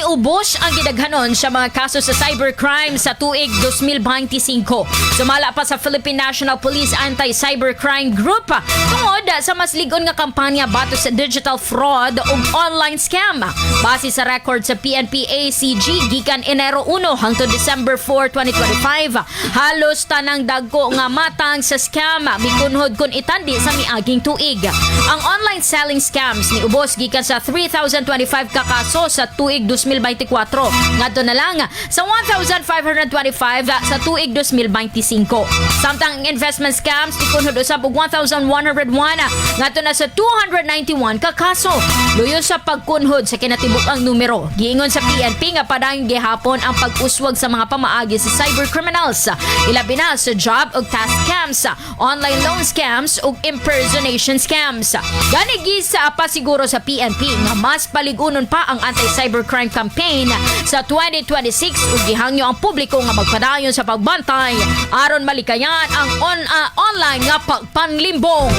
Miubos ang gidaghanon sa mga kaso sa cybercrime sa tuig 2025. Sumala pa sa Philippine National Police Anti-Cybercrime Group tungod sa mas lig-on nga kampanya batok sa digital fraud ug online scam. Base sa record sa PNP-ACG gikan Enero 1 hangtod December 4, 2025, halos tanang dagko nga matang sa scam mikunhod kun itandi sa miaging tuig. Ang online selling scams ni ubos gikan sa 3,025 ka kaso sa tuig 2024 ngadto na lang sa 1,525 sa tuig 2025. Samtang ang investment scams mikunhod usab og 1,101 ngadto na sa 291 ka kaso. Luyo sa pagkunhod sa kinatibuk-ang numero, giingon sa PNP nga padayong gihapon ang pag-uswag sa mga pamaagi sa cybercriminals, ilabi na sa job ug task scams, online loan scams ug impersonation scams. Gani gisa pa siguro sa PNP nga mas paligunon pa ang anti-cybercrime campaign sa 2026 ug gihangyo ang publiko nga magpadayon sa pagbantay aron malikayan ang online nga pagpanlimbong.